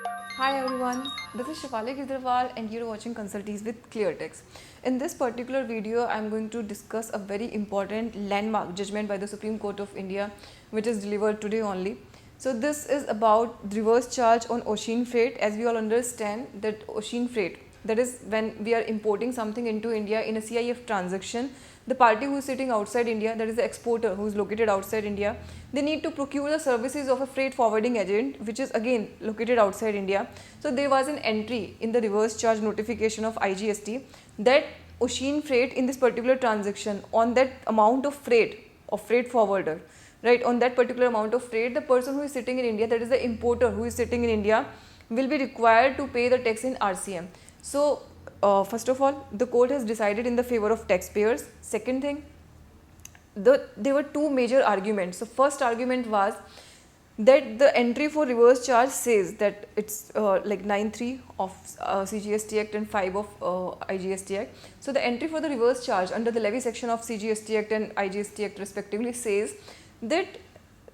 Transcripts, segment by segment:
Hi everyone, this is Shafali Gidrawal and you're watching ConsultEase with ClearTax. In this particular video, I'm going to discuss a very important landmark judgment by the Supreme Court of India, which is delivered today only. So this is about reverse charge on ocean freight. As we all understand that ocean freight, that is when we are importing something into India in a CIF transaction, the party who is sitting outside India, that is the exporter who is located outside India, they need to procure the services of a freight forwarding agent which is again located outside India. So there was an entry in the reverse charge notification of IGST that ocean freight in this particular transaction on that amount of freight forwarder, right, on that particular amount of freight, the person who is sitting in India, that is the importer who is sitting in India, will be required to pay the tax in RCM. So first of all, the court has decided in the favor of taxpayers. Second thing, there were two major arguments. So first argument was that the entry for reverse charge says that it's like 9(3) of CGST Act and 5 of IGST Act. So the entry for the reverse charge under the levy section of CGST Act and IGST Act respectively says that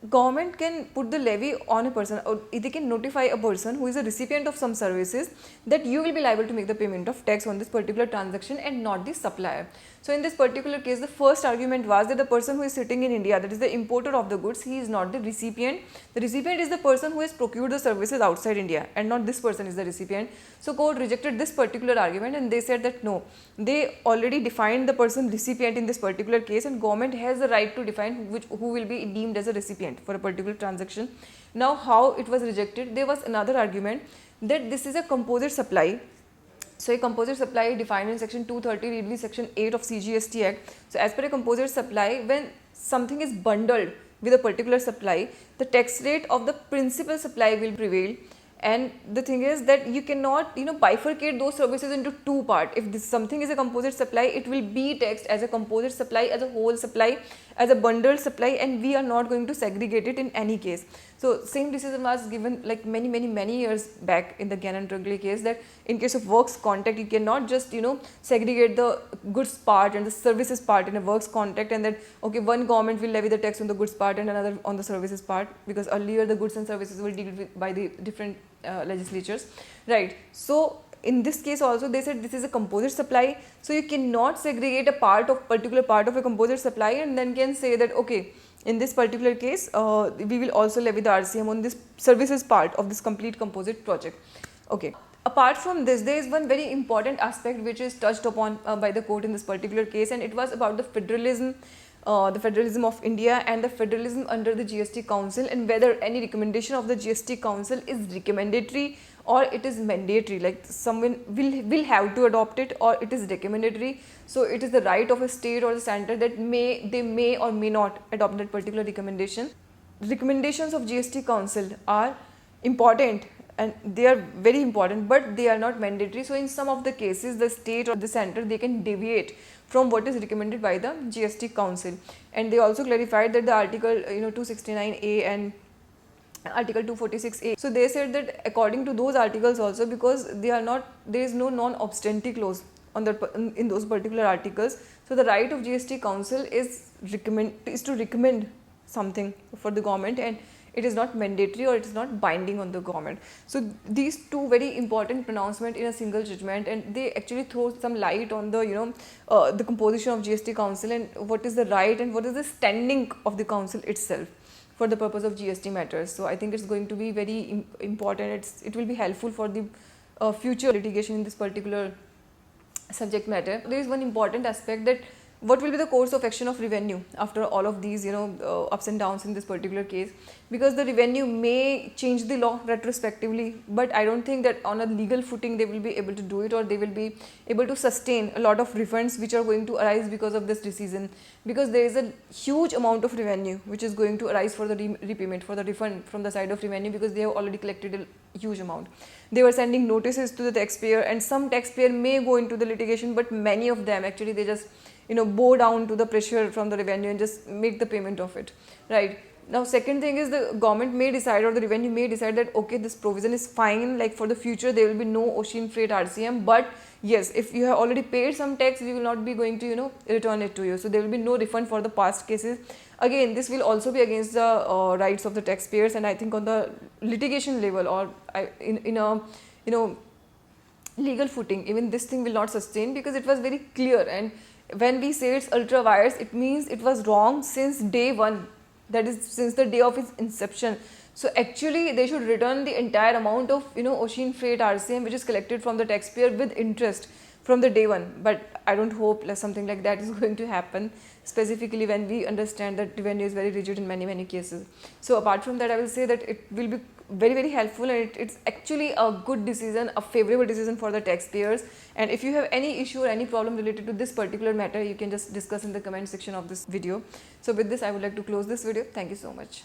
government can put the levy on a person, or they can notify a person who is a recipient of some services that you will be liable to make the payment of tax on this particular transaction and not the supplier. So in this particular case, the first argument was that the person who is sitting in India, that is the importer of the goods, he is not the recipient. The recipient is the person who has procured the services outside India and not this person is the recipient. So court rejected this particular argument and they said that no, they already defined the person recipient in this particular case and government has the right to define who will be deemed as a recipient for a particular transaction. Now how it was rejected, there was another argument that this is a composite supply. So a composite supply defined in section 230 readly section 8 of CGST Act. So as per a composite supply, when something is bundled with a particular supply, the tax rate of the principal supply will prevail. And the thing is that you cannot bifurcate those services into two parts. If this something is a composite supply, it will be taxed as a composite supply, as a whole supply, as a bundled supply, and we are not going to segregate it in any case. So same decision was given like many years back in the Gyan and Trugli case, that in case of works contract you cannot just segregate the goods part and the services part in a works contract and that okay, one government will levy the tax on the goods part and another on the services part, because earlier the goods and services were dealt with by the different legislatures, right? So in this case also they said this is a composite supply, so you cannot segregate a particular part of a composite supply and then can say that okay, in this particular case we will also levy the RCM on this services part of this complete composite project. Okay, apart from this, there is one very important aspect which is touched upon by the court in this particular case, and it was about the federalism of India and the federalism under the GST Council, and whether any recommendation of the GST Council is recommendatory or it is mandatory, like someone will have to adopt it or it is recommendatory. So it is the right of a state or the center that they may or may not adopt that particular recommendation. Recommendations of GST Council are important and they are very important, but they are not mandatory. So in some of the cases, the state or the center, they can deviate from what is recommended by the GST Council. And they also clarified that the article 269A and article 246A, so they said that according to those articles also, because there is no non-obstante clause on in those particular articles, so the right of GST Council is to recommend something for the government, and it is not mandatory or it is not binding on the government. So these two very important pronouncements in a single judgment, and they actually throw some light on the the composition of GST Council and what is the right and what is the standing of the council itself for the purpose of GST matters. So I think it's going to be very important. It will be helpful for the future litigation in this particular subject matter. There is one important aspect, that what will be the course of action of revenue after all of these ups and downs in this particular case, because the revenue may change the law retrospectively, but I don't think that on a legal footing they will be able to do it, or they will be able to sustain a lot of refunds which are going to arise because of this decision, because there is a huge amount of revenue which is going to arise for the repayment, for the refund from the side of revenue, because they have already collected a huge amount. They were sending notices to the taxpayer, and some taxpayer may go into the litigation, but many of them actually they just bow down to the pressure from the revenue and just make the payment of it, right? Now second thing is the government may decide or the revenue may decide that okay, this provision is fine, like for the future there will be no ocean freight RCM, but yes, if you have already paid some tax, we will not be going to return it to you, so there will be no refund for the past cases. Again, this will also be against the rights of the taxpayers, and I think on the litigation level or in a legal footing, even this thing will not sustain, because it was very clear. And when we say it's ultra vires, it means it was wrong since day one, that is since the day of its inception. So actually they should return the entire amount of ocean freight RCM which is collected from the taxpayer with interest from the day one. But I don't hope something like that is going to happen, specifically when we understand that revenue is very rigid in many cases. So apart from that, I will say that it will be very helpful, and it's actually a good decision, a favorable decision for the taxpayers. And if you have any issue or any problem related to this particular matter, you can just discuss in the comment section of this video. So with this, I would like to close this video. Thank you so much.